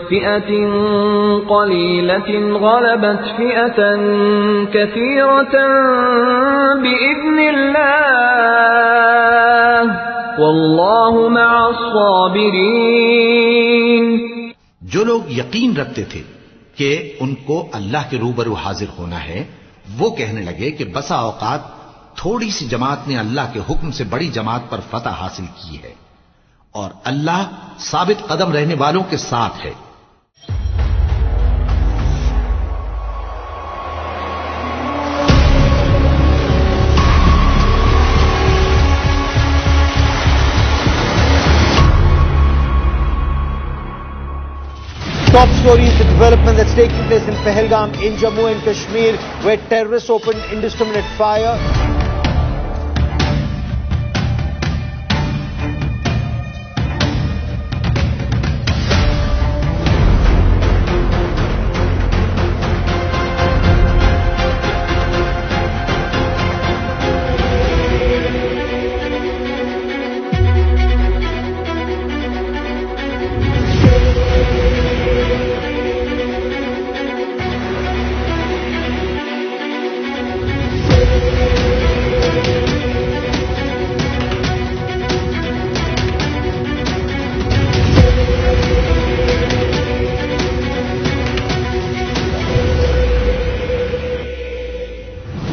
فئة قليلة غلبت فئة كثيرة بإذن الله والله مع الصابرين। जो लोग यकीन रखते थे कि उनको अल्लाह के रूबरू हाजिर होना है, वो कहने लगे कि बसा औकात थोड़ी सी जमात ने अल्लाह के हुक्म से बड़ी जमात पर फतह हासिल की है और अल्लाह साबित कदम रहने वालों के साथ है। Top story is the development that's taking place in Pahalgam in Jammu and Kashmir, where terrorists opened indiscriminate fire.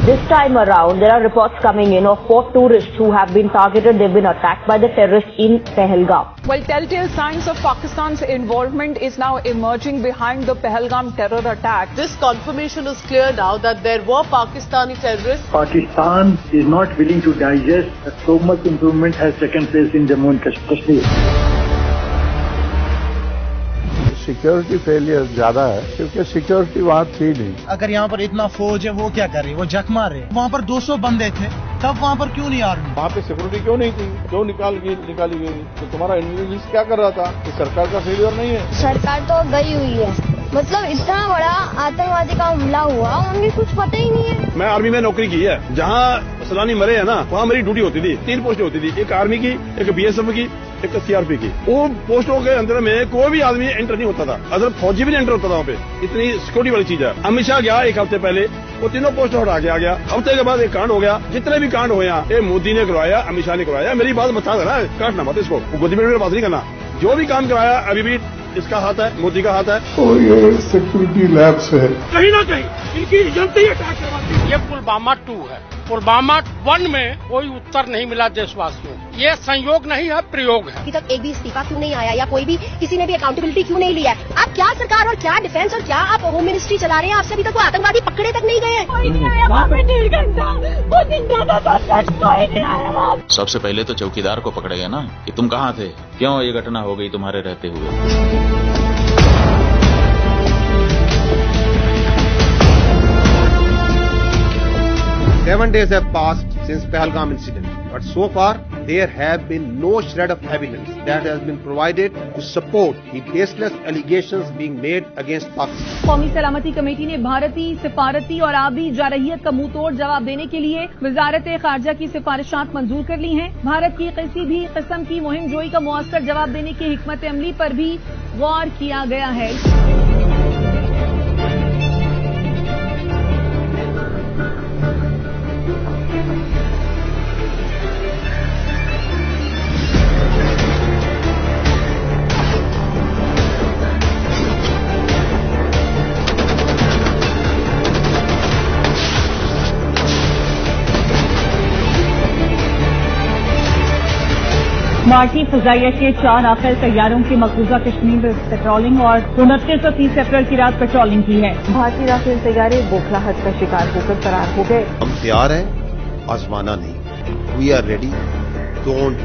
This time around, there are reports coming in of 4 tourists who have been targeted. They've been attacked by the terrorists in Pahalgam. Well, telltale signs of Pakistan's involvement is now emerging behind the Pahalgam terror attack. This confirmation is clear now that there were Pakistani terrorists. Pakistan is not willing to digest that so much improvement has taken place in Jammu and Kashmir. Security failure ज्यादा है क्योंकि security वहाँ थी नहीं। अगर यहाँ पर इतना फौज है वो क्या कर रही है, वो जख मार रहे हैं। वहाँ पर 200 बंदे थे, तब वहाँ पर क्यों नहीं आर्मी? वहाँ पे सिक्योरिटी क्यों नहीं थी, क्यों निकाली गई? तो तुम्हारा इंटेलिजेंस क्या कर रहा था? कि सरकार का फेलियर नहीं है। सरकार तो गई हुई है, मतलब इतना बड़ा आतंकवादी का हमला हुआ, हमें कुछ पता ही नहीं है। मैं आर्मी में नौकरी की है, जहाँ सलानी मरे है ना, वहाँ मेरी ड्यूटी होती थी। 3 पोस्टें होती थी, एक आर्मी की, एक BSF की, एक CRP की। वो पोस्टों के अंदर में कोई भी आदमी एंटर नहीं होता था, अगर फौजी भी नहीं एंटर होता था वहाँ पे। इतनी सिक्योरिटी वाली चीज है। अमित शाह गया 1 हफ्ते पहले, वो तीनों पोस्ट हटा के आ गया। हफ्ते के बाद एक कांड हो गया। जितने भी कांड हुए यहाँ, मोदी ने करवाया, अमित शाह ने करवाया। मेरी बात बता देना, काटना मत इसको, गोदी में बात नहीं करना। जो भी काम कराया अभी भी इसका हाथ है, मोदी का हाथ है। और ये सिक्योरिटी लैब्स है, कहीं ना कहीं इनकी एजेंसी अटैक करवाती है। ये पुलवामा 2 है। पुलवामा 1 में कोई उत्तर नहीं मिला देशवासियों। ये संयोग नहीं है, प्रयोग है। अभी तक एक भी इस्तीफा क्यों नहीं आया, या कोई भी किसी ने भी अकाउंटेबिलिटी क्यों नहीं लिया? आप क्या सरकार और क्या डिफेंस और क्या आप होम मिनिस्ट्री चला रहे हैं? आपसे अभी तक वो आतंकवादी पकड़े तक नहीं गए। सबसे पहले तो चौकीदार को पकड़ेगा ना कि तुम कहाँ थे, क्यों ये घटना हो गई तुम्हारे रहते हुए। 7 days have passed since Pahalgam incident, but so far there have been no shred of evidence that has been provided to support the baseless allegations being made against Pakistan. कौमी सलामती कमेटी ने भारतीय सिफारती और आबी जारहियत का मुंह तोड़ जवाब देने के लिए वजारत खारजा की सिफारिशात मंजूर कर ली हैं। भारत की किसी भी किस्म की मुहिम जोई का मुअस्सर जवाब देने की हिकमत अमली पर भी गौर किया गया है। भारतीय फजाइया के 4 राफेल तैयारों की मकबूजा कश्मीर में पेट्रोलिंग और 29 और 30 अप्रैल की रात पेट्रोलिंग की है। भारतीय राफेल तैयारे बौखलाहट का शिकार होकर फरार हो गए। हम तैयार हैं, आजमाना नहीं। We are ready, don't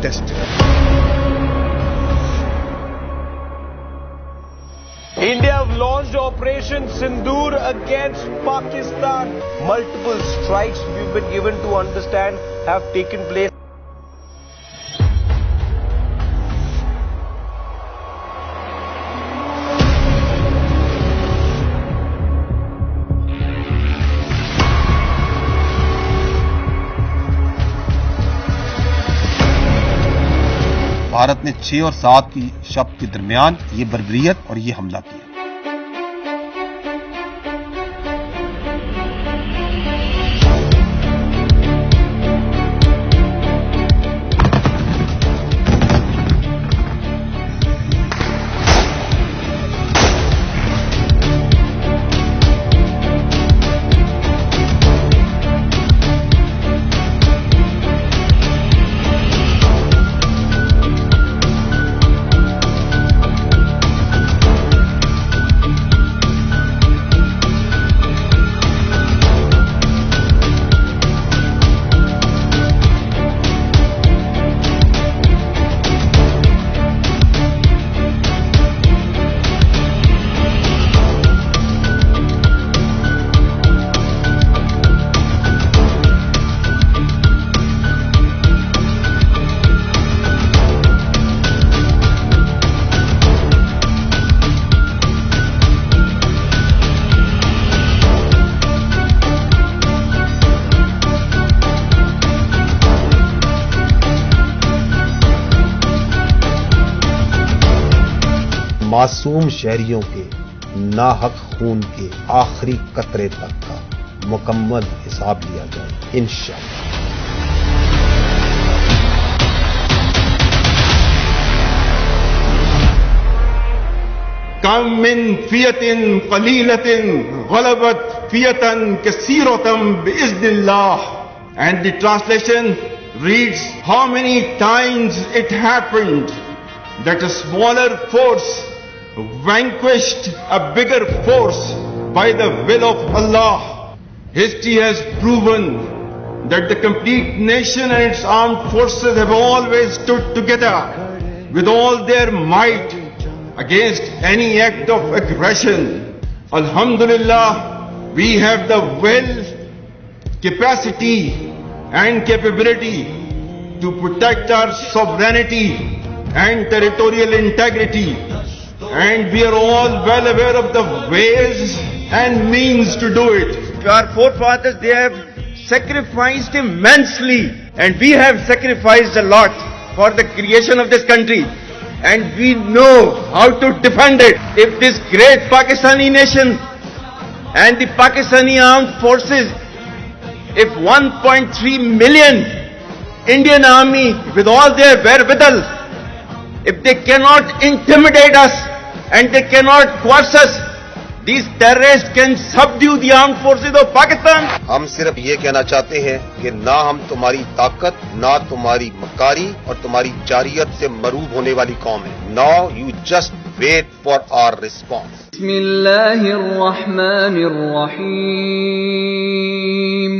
test. India have launched Operation Sindoor against Pakistan. Multiple strikes we've been given to understand have taken place. Bharat ने 6 और 7 की शब के दरमियान ये बर्बरियत और ये हमला किया। मासूम शहरियों के नाहक खून के आखिरी कतरे तक का मुकम्मल हिसाब लिया जाए इंशाअल्लाह। कम मिन फियतिन कलीलतिन गलबत फियतन कसीरतम बिइज़्निल्लाह। And the translation reads, how many times it happened that a smaller force vanquished a bigger force by the will of Allah. History has proven that the complete nation and its armed forces have always stood together with all their might against any act of aggression. Alhamdulillah, we have the will, capacity and capability to protect our sovereignty and territorial integrity. And we are all well aware of the ways and means to do it. Our forefathers, they have sacrificed immensely, and we have sacrificed a lot for the creation of this country. And we know how to defend it. If this great Pakistani nation and the Pakistani armed forces, if 1.3 million Indian army with all their wherewithal, if they cannot intimidate us and they cannot coerce us, these terrorists can subdue the armed forces of Pakistan. हम सिर्फ ये कहना चाहते हैं कि ना हम तुम्हारी ताकत, ना तुम्हारी मकारी और तुम्हारी जारियत से मरूब होने वाली कौम है. Now you just wait for our response. बिस्मिल्लाहिर्रहमानिर्रहीम.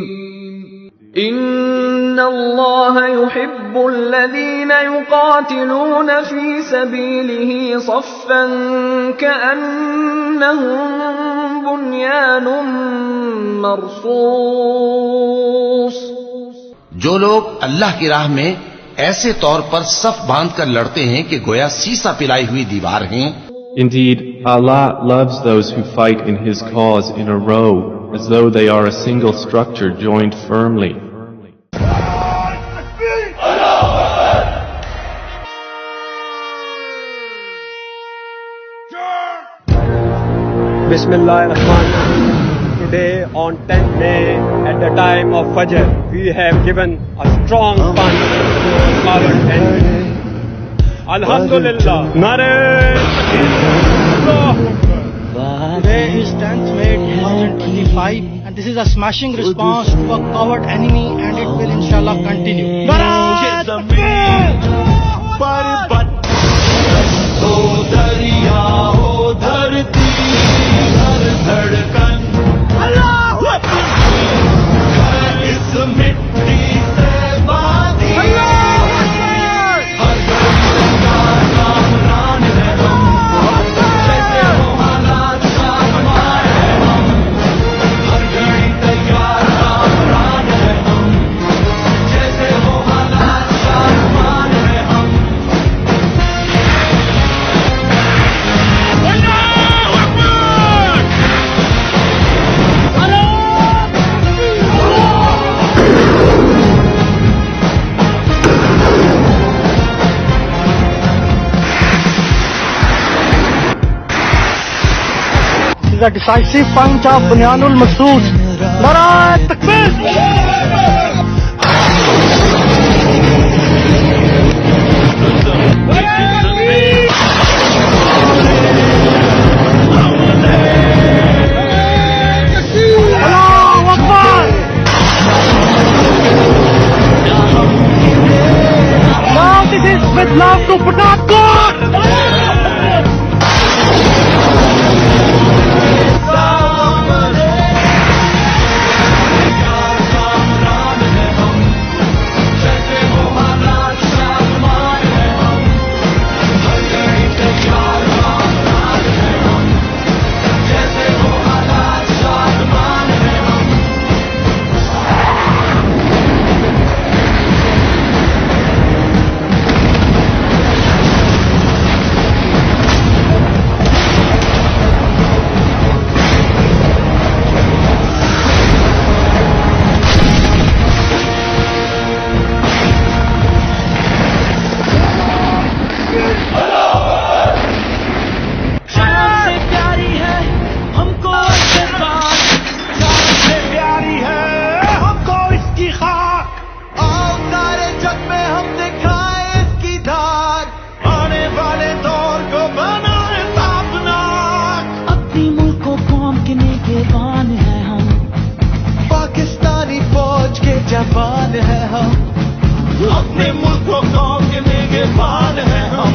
इन्नल्लाहा युहिब्बुल्लज़ीना युक़ातिलूना फ़ी सबीलिही सफ़्फ़न कअन्नहुम बुन्यानुम मरसूस. जो लोग अल्लाह की राह में ऐसे तौर पर सफ बांध कर लड़ते हैं कि गोया सीसा पिलाई हुई दीवार हैं. Indeed, Allah loves those who fight in His cause in a row, as though they are a single structure joined firmly. Bismillahirrahmanirrahim. Today on 10th May at the time of Fajr, we have given a strong punch to our coward enemy. Alhamdulillah. Nare Today is 10th May 2025 and this is a smashing response to a coward enemy and it will inshallah continue. is a decisive punch of Bunyanul Masood. Narae Takbir! With love to Pathankot! जवान है हम, अपने मुल्क को कौम के निगहबान है हम,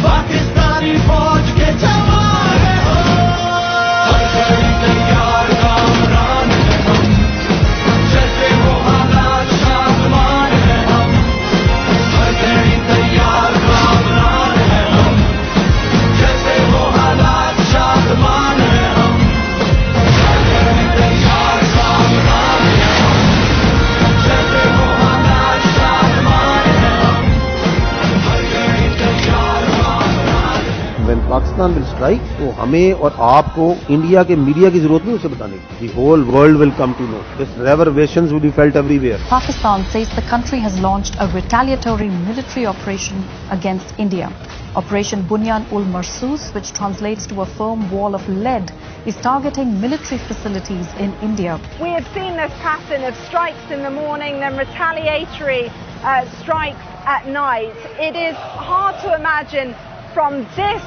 पाकिस्तानी फौज के जवान है हम, हर घड़ी तैयार कामरान है हम, जैसे वो हालात शादमान है हम, हर घड़ी तैयार कामरान है हम, जैसे वो हालात शादमान है हम, हर घड़ी तैयार कामरान है हम, जैसे वो हालात शादमान है हम, हर घड़ी तैयार कामरान है। When Pakistan will strike, तो हमें और आपको इंडिया के मीडिया की जरूरत नहीं उसे बताने की. The whole world will come to know. This reverberations will be felt everywhere. Pakistan says the country has launched a retaliatory military operation against India. Operation Bunyan-ul-Marsus, which translates to a firm wall of lead, is targeting military facilities in India. We have seen this pattern of strikes in the morning, then retaliatory strikes at night. It is hard to imagine from this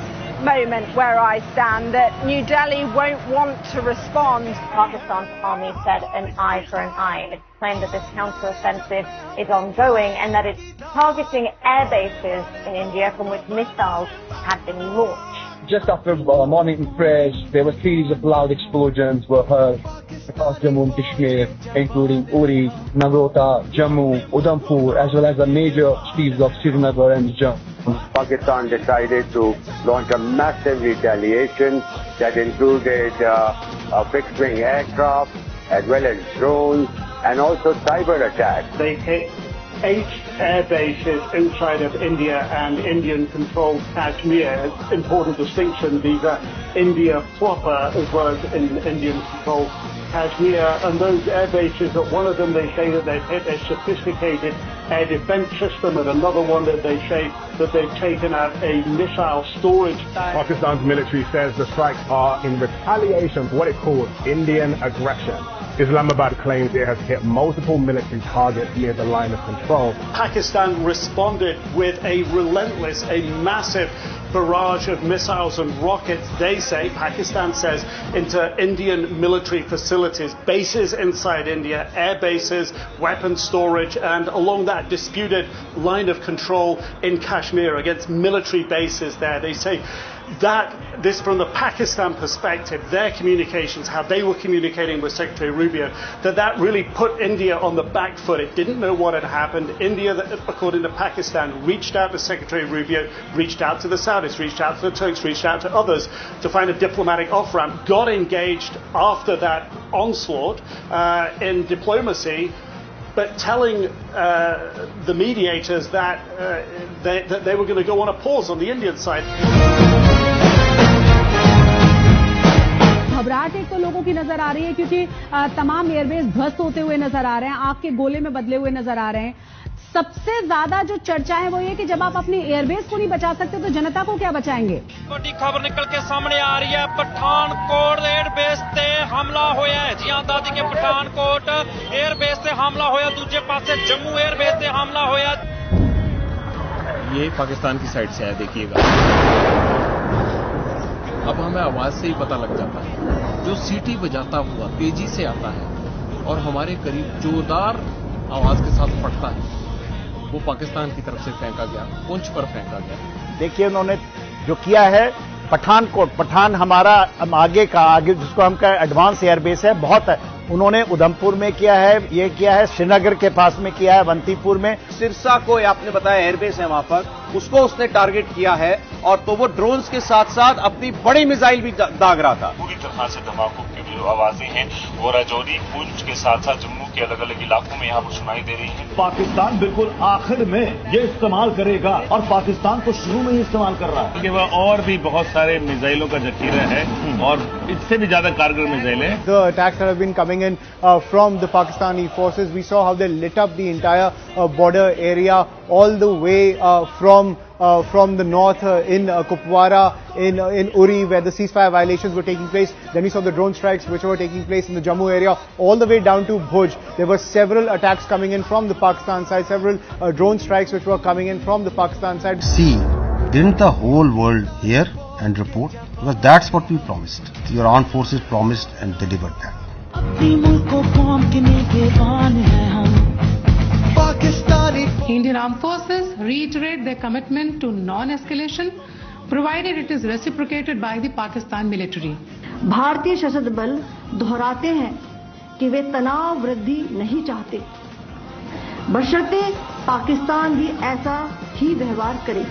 moment where I stand that New Delhi won't want to respond. Pakistan's army said an eye for an eye. It claimed that this counter-offensive is ongoing and that it's targeting air bases in India from which missiles had been launched. Just after morning prayers, there were series of loud explosions were heard across Jammu and Kashmir, including Uri, Nagrota, Jammu, Udhampur, as well as the major cities of Srinagar and Jammu. Pakistan decided to launch a massive retaliation that included fixed-wing aircraft as well as drones and also cyber attacks. They hit 8 air bases inside of India and Indian-controlled Kashmir. Important distinction, these are India proper as well as in Indian-controlled Kashmir. And those air bases, at one of them they say that they've hit a sophisticated air defense system, and another one that they say that they've taken out a missile storage tank. Pakistan's military says the strikes are in retaliation for what it calls Indian aggression. Islamabad claims it has hit multiple military targets near the line of control. Pakistan responded with a relentless, a massive barrage of missiles and rockets, they say, Pakistan says, into Indian military facilities, bases inside India, air bases, weapon storage, and along that disputed line of control in Kashmir against military bases there. They say that this, from the Pakistan perspective, their communications, how they were communicating with Secretary Rubio, that really put India on the back foot. It didn't know what had happened. India, according to Pakistan, reached out to Secretary Rubio, reached out to the Saudis, reached out to the Turks, reached out to others to find a diplomatic off-ramp, got engaged after that onslaught in diplomacy, but telling the mediators that they were going to go on a pause on the Indian side. घबराहट एक तो लोगों की नजर आ रही है क्योंकि तमाम एयरबेस ध्वस्त होते हुए नजर आ रहे हैं, आग के गोले में बदले हुए नजर आ रहे हैं। सबसे ज्यादा जो चर्चा है वो ये कि जब आप अपने एयरबेस को नहीं बचा सकते तो जनता को क्या बचाएंगे। बड़ी खबर निकल के सामने आ रही है, पठानकोट एयरबेस से हमला होया है। जी हां दादी के पठानकोट एयरबेस से हमला होया, दूसरे पासे जम्मू एयरबेस से हमला होया। ये पाकिस्तान की साइड से है, देखिएगा। अब हमें आवाज से ही पता लग जाता है, जो सीटी बजाता हुआ तेजी से आता है और हमारे करीब जोरदार आवाज के साथ फटता है, वो पाकिस्तान की तरफ से फेंका गया, पुंछ पर फेंका गया। देखिए उन्होंने जो किया है, पठानकोट, पठान हमारा आगे जिसको हम कहें एडवांस एयरबेस है, बहुत है। उन्होंने उधमपुर में किया है, ये किया है श्रीनगर के पास में किया है, अवंतीपुर में। सिरसा को आपने बताया एयरबेस है वहां पर, उसको उसने टारगेट किया है, और तो वो ड्रोन्स के साथ साथ अपनी बड़ी मिसाइल भी दाग रहा था। पूरी तरह से धमाकों की जो आवाजें हैं वो राजौरी, पुंछ के साथ साथ जम्मू के अलग अलग इलाकों में यहाँ पर सुनाई दे रही है। पाकिस्तान बिल्कुल आखिर में ये इस्तेमाल करेगा, और पाकिस्तान तो शुरू में ही इस्तेमाल कर रहा है, क्योंकि वह और भी बहुत सारे मिसाइलों का जखीरा है और इससे भी ज्यादा कारगर मिसाइलें। The attacks that have been coming in from the Pakistani forces, we saw how they lit up the entire border area all the way from the north in Kupwara, in Uri, where the ceasefire violations were taking place. Then we saw the drone strikes which were taking place in the Jammu area, all the way down to Bhuj. There were several attacks coming in from the Pakistan side, several drone strikes which were coming in from the Pakistan side. See, didn't the whole world hear and report? Because that's what we promised. Your armed forces promised and delivered that. Indian Armed Forces reiterate their commitment to non-escalation, provided it is reciprocated by the Pakistan military. भारतीय सशस्त्र बल दोहराते हैं कि वे तनाव वृद्धि नहीं चाहते, बशर्ते पाकिस्तान भी ऐसा ही व्यवहार करे।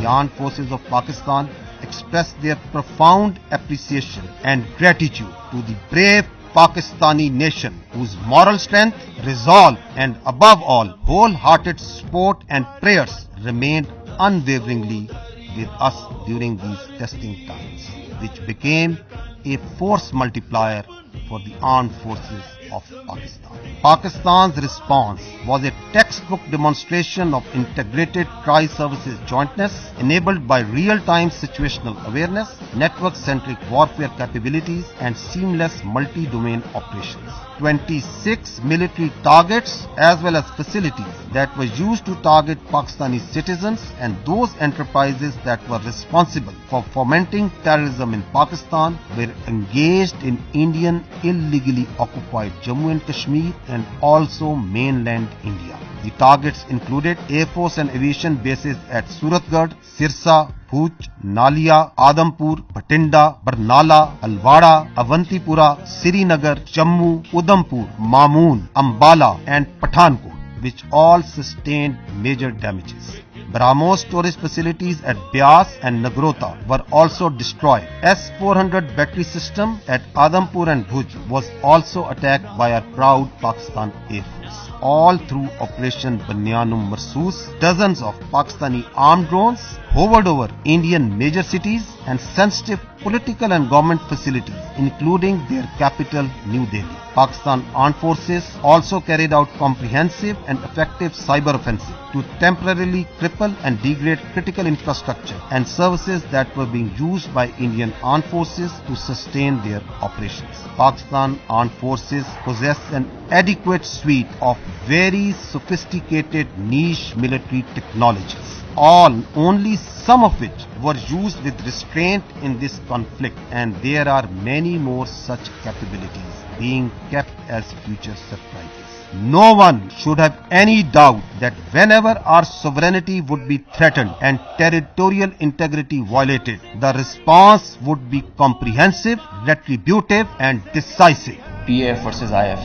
The armed forces of Pakistan express their profound appreciation and gratitude to the brave Pakistani nation, whose moral strength, resolve, and above all, wholehearted support and prayers remained unwaveringly with us during these testing times, which became a force multiplier for the armed forces of Pakistan. Pakistan's response was a textbook demonstration of integrated tri-services jointness enabled by real-time situational awareness, network-centric warfare capabilities, and seamless multi-domain operations. 26 military targets as well as facilities that were used to target Pakistani citizens and those enterprises that were responsible for fomenting terrorism in Pakistan were engaged in Indian illegally occupied Jammu and Kashmir and also mainland India. The targets included Air Force and aviation bases at Suratgarh, Sirsa, Bhuj, Nalia, Adampur, Bhatinda, Barnala, Alwada, Avantipura, Srinagar, Jammu, Udhampur, Mamoon, Ambala and Pathankot, which all sustained major damages. BrahMos storage facilities at Beas and Nagrota were also destroyed. S-400 battery system at Adampur and Bhuj was also attacked by our proud Pakistan Air Force. All through Operation Banyanum Marsoos, dozens of Pakistani armed drones hovered over Indian major cities and sensitive political and government facilities, including their capital, New Delhi. Pakistan Armed Forces also carried out comprehensive and effective cyber offensive to temporarily cripple and degrade critical infrastructure and services that were being used by Indian Armed Forces to sustain their operations. Pakistan Armed Forces possess an adequate suite of very sophisticated niche military technologies, only some of which were used with restraint in this conflict, and there are many more such capabilities being kept as future surprises. No one should have any doubt that whenever our sovereignty would be threatened and territorial integrity violated, the response would be comprehensive, retributive and decisive. PAF versus IF,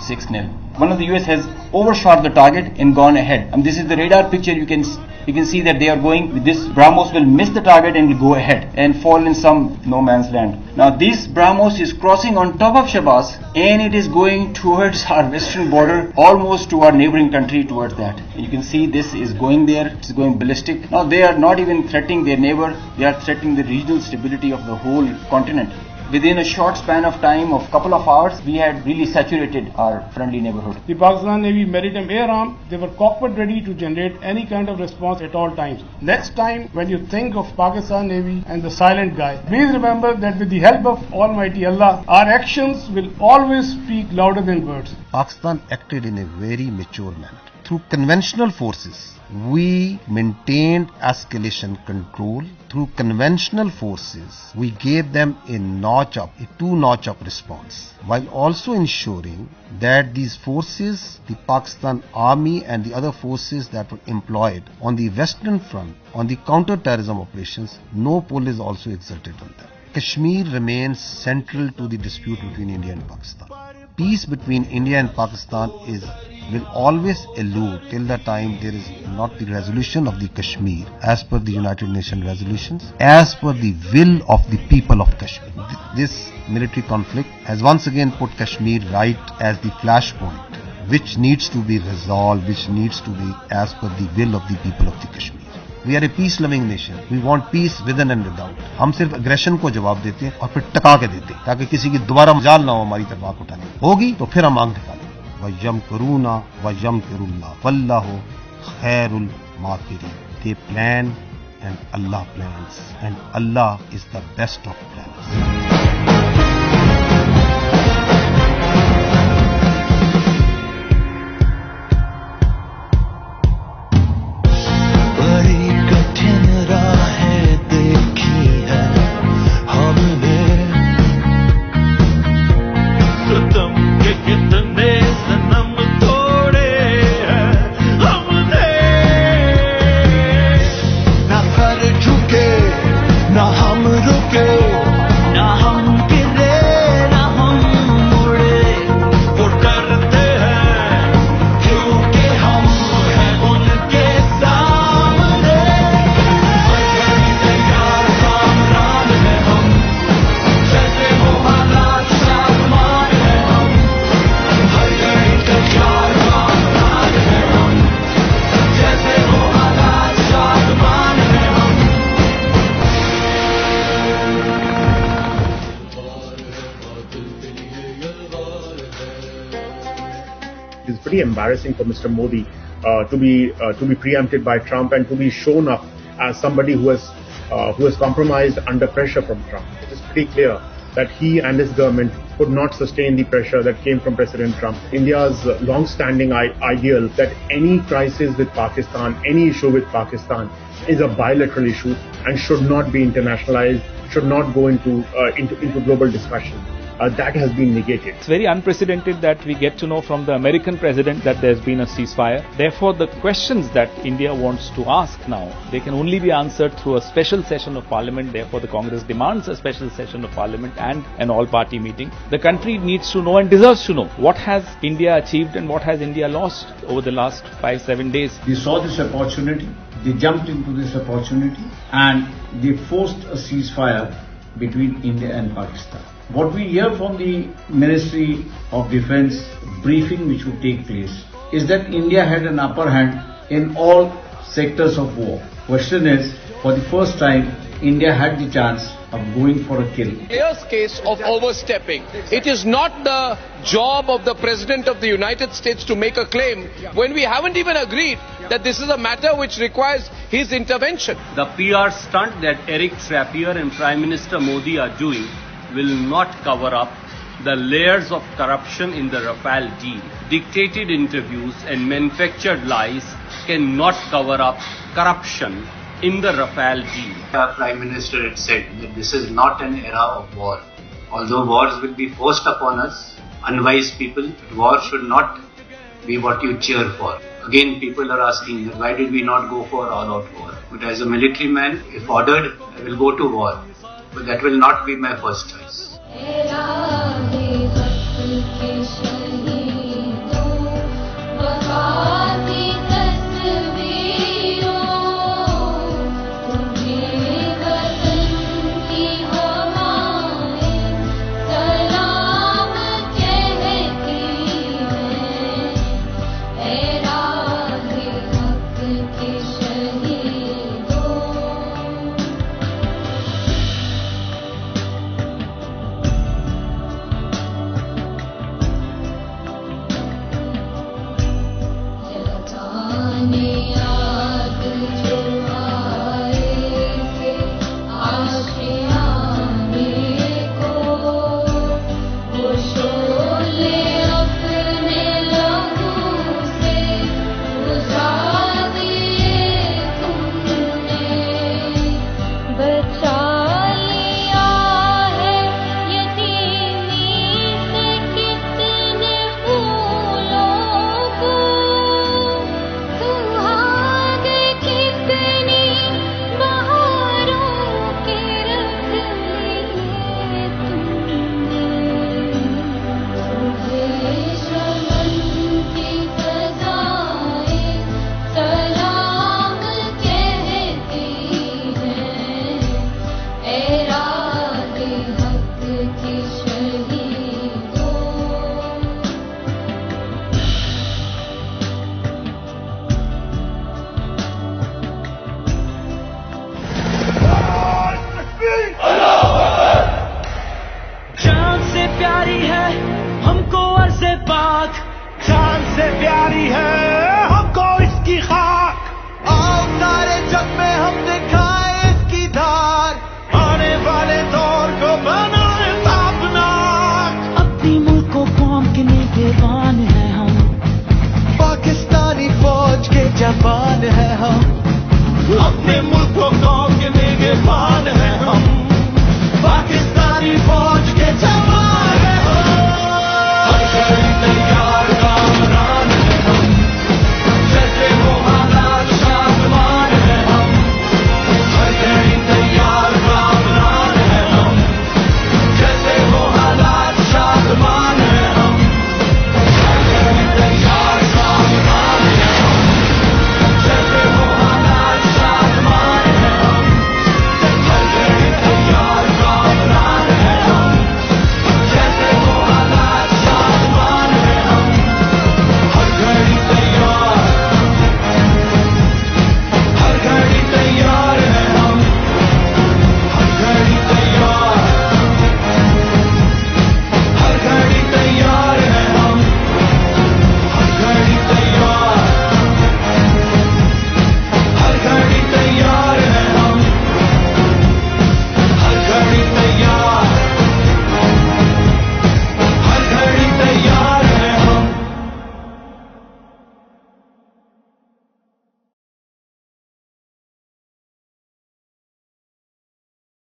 6-0. One of the US has overshot the target and gone ahead. And this is the radar picture. You can see that they are going with this. BrahMos will miss the target and will go ahead and fall in some no man's land. Now this BrahMos is crossing on top of Shabaz and it is going towards our western border, almost to our neighboring country, towards that. And you can see this is going there. It's going ballistic. Now they are not even threatening their neighbor. They are threatening the regional stability of the whole continent. within a short span of time of couple of hours, we had really saturated our friendly neighborhood. The Pakistan Navy maritime air arm, they were cockpit ready to generate any kind of response at all times. Next time when you think of Pakistan Navy and the silent guy, please remember that with the help of Almighty Allah, our actions will always speak louder than words. Pakistan acted in a very mature manner. Through conventional forces, we maintained escalation control. Through conventional forces, we gave them a two-notch up response, while also ensuring that these forces, the Pakistan Army and the other forces that were employed on the Western Front, on the counter-terrorism operations, no pull is also exerted on them. Kashmir remains central to the dispute between India and Pakistan. Peace between India and Pakistan will always elude till the time there is not the resolution of the Kashmir as per the United Nations resolutions, as per the will of the people of Kashmir. This military conflict has once again put Kashmir right as the flashpoint, which needs to be resolved, which needs to be as per the will of the people of the Kashmir. We are a peace-loving nation. We want peace within and without. हम सिर्फ aggression को जवाब देते हैं और फिर टका के देते हैं ताकि किसी की दोबारा मजाल ना हो हमारी तरफ आंख उठाने होगी तो फिर हम आंख निकालेंगे. وَيَمْكُرُونَ وَيَمْكُرُ اللَّهُ وَاللَّهُ خَيْرُ الْمَاكِرِينَ. They plan and Allah plans, and Allah is the best of planners. It's pretty embarrassing for Mr. Modi to be preempted by Trump and to be shown up as somebody who has compromised under pressure from Trump. It is pretty clear that he and his government could not sustain the pressure that came from President Trump. India's long-standing ideal that any crisis with Pakistan, any issue with Pakistan is a bilateral issue and should not be internationalized, should not go into global discussion. That has been negated. It's very unprecedented that we get to know from the American president that there's been a ceasefire. Therefore, the questions that India wants to ask now, they can only be answered through a special session of parliament. Therefore, the Congress demands a special session of parliament and an all-party meeting. The country needs to know and deserves to know what has India achieved and what has India lost over the last 5-7 days. They saw this opportunity, they jumped into this opportunity and they forced a ceasefire between India and Pakistan. What we hear from the Ministry of Defence briefing which would take place is that India had an upper hand in all sectors of war. Question is, for the first time, India had the chance of going for a kill. Clear case of overstepping. It is not the job of the President of the United States to make a claim when we haven't even agreed that this is a matter which requires his intervention. The PR stunt that Eric Trappier and Prime Minister Modi are doing will not cover up the layers of corruption in the Rafale deal. Dictated interviews and manufactured lies cannot cover up corruption in the Rafale deal. Our Prime Minister had said that this is not an era of war. Although wars will be forced upon us, unwise people, war should not be what you cheer for. Again, people are asking, why did we not go for all-out war? But as a military man, if ordered, I will go to war. But that will not be my first choice. प्यारी है